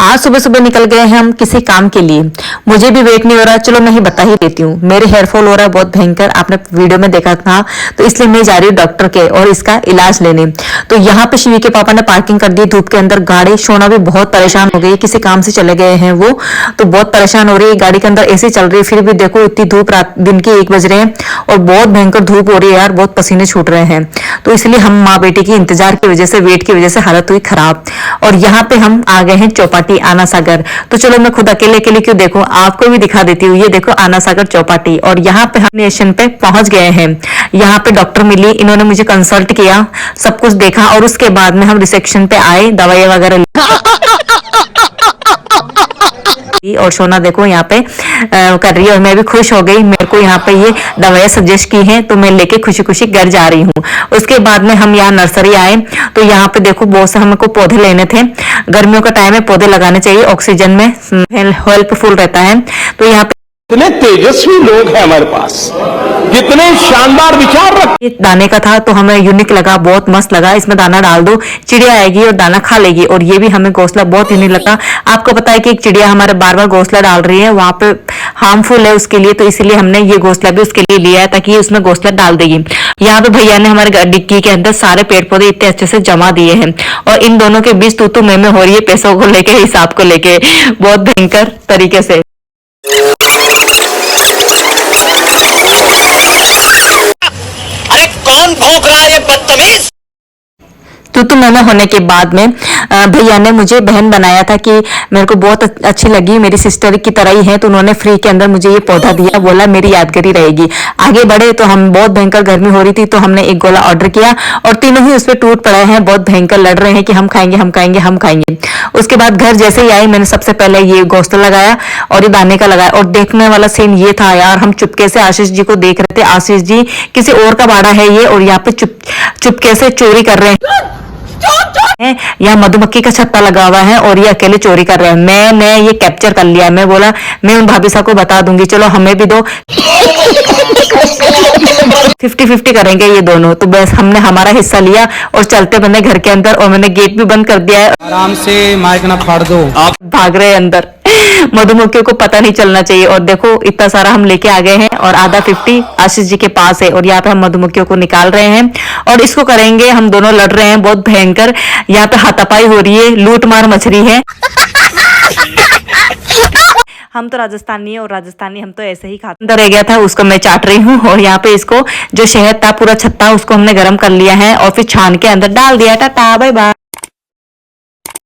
आज सुबह सुबह निकल गए हैं हम किसी काम के लिए। मुझे भी वेट नहीं हो रहा, चलो मैं ही बता ही देती हूँ। मेरे हेयरफॉल हो रहा है बहुत भयंकर, आपने वीडियो में देखा था, तो इसलिए मैं जा रही हूँ डॉक्टर के और इसका इलाज लेने। तो यहाँ पे शिवी के पापा ने पार्किंग कर दी धूप के अंदर गाड़ी। सोना भी बहुत परेशान हो गई, किसी काम से चले गए हैं वो, तो बहुत परेशान हो रही है। गाड़ी के अंदर एसी चल रही है, फिर भी देखो इतनी धूप, रात दिन के 1 बज रहे हैं और बहुत भयंकर धूप हो रही है यार, बहुत पसीने छूट रहे हैं। तो इसलिए हम माँ बेटी की इंतजार की वजह से, वेट की वजह से हालत हुई खराब। और यहाँ पे हम आ गए हैं चौपाटी आना सागर। तो चलो मैं खुद अकेले अकेले क्यों देखूं, आपको भी दिखा देती हूँ। ये देखो आना सागर चौपाटी, और यहाँ पे हम स्टेशन पे पहुंच गए हैं। यहाँ पे डॉक्टर मिली, इन्होंने मुझे कंसल्ट किया, सब कुछ देखा और उसके बाद में हम रिसेप्शन पे आए, दवाई वगैरह और सोना देखो यहाँ पे कर रही है और मैं भी खुश हो गई। मेरे को यहाँ पे ये दवाइयाँ सजेस्ट की हैं, तो मैं लेके खुशी खुशी घर जा रही हूँ। उसके बाद में हम यहाँ नर्सरी आए, तो यहाँ पे देखो बहुत से हमको पौधे लेने थे। गर्मियों का टाइम है, पौधे लगाने चाहिए, ऑक्सीजन में हेल्पफुल रहता है। तो यहाँ पे कितने तेजस्वी लोग हैं हमारे पास, कितने शानदार विचार रखते। दाने का था तो हमें यूनिक लगा, बहुत मस्त लगा। इसमें दाना डाल दो, चिड़िया आएगी और दाना खा लेगी। और ये भी हमें घोंसला बहुत यूनिक लगा। आपको पता है कि एक चिड़िया हमारे बार बार घोंसला डाल रही है, वहां पे हार्मफुल है उसके लिए, तो इसलिए हमने ये घोंसला भी उसके लिए लिया है ताकि ये उसमें घोंसला डाल देगी। यहाँ पे भैया ने हमारे डिक्की के अंदर सारे पेड़ पौधे इतने अच्छे से जमा दिए हैं, और इन दोनों के बीच तू मैं हो रही है पैसों को लेके, हिसाब को लेके, बहुत भयंकर तरीके से। कौन भौंक रहा है ये बदतमीज। तो मैं होने के बाद में भैया ने मुझे बहन बनाया था कि मेरे को बहुत अच्छी लगी, मेरी सिस्टर की तरह ही है, तो उन्होंने फ्री के अंदर मुझे ये पौधा दिया, बोला मेरी यादगारी रहेगी। आगे बढ़े तो हम बहुत भयंकर गर्मी हो रही थी, तो हमने एक गोला ऑर्डर किया और तीनों ही उस पर टूट पड़े हैं, बहुत भयंकर लड़ रहे हैं कि हम खाएंगे हम खाएंगे हम खाएंगे। उसके बाद घर जैसे ही आई, मैंने सबसे पहले ये घोंसला लगाया और ये दाने का लगाया। और देखने वाला सीन ये था यार, हम चुपके से आशीष जी को देख रहे थे। आशीष जी किसी और का बाड़ा है ये, और यहाँ पे चुपके से चोरी कर रहे हैं। यहाँ मधुमक्खी का छत्ता लगा हुआ है और ये अकेले चोरी कर रहे हैं। मैंने ये कैप्चर कर लिया। मैं बोला मैं उन भाभी साहब को बता दूंगी, चलो हमें भी दो। 50-50 करेंगे ये दोनों। तो बस हमने हमारा हिस्सा लिया और चलते बने घर के अंदर, और मैंने गेट भी बंद कर दिया है। आराम से माइक ना फाड़ दो, आप भाग रहे हैं अंदर। मधुमक्खियों को पता नहीं चलना चाहिए। और देखो इतना सारा हम लेके आ गए हैं, और आधा 50 आशीष जी के पास है, और यहाँ पे हम मधुमक्खियों को निकाल रहे हैं और इसको करेंगे। हम दोनों लड़ रहे हैं बहुत भयंकर, यहाँ पे हाथापाई हो रही है, लूट मार मच रही है। हम तो राजस्थानी है, और राजस्थानी हम तो ऐसे ही खाते। अंदर रह गया था, उसको मैं चाट रही हूँ, और यहाँ पे इसको जो शहद था पूरा छत्ता उसको हमने गर्म कर लिया है और फिर छान के अंदर डाल दिया। Tata bye bye.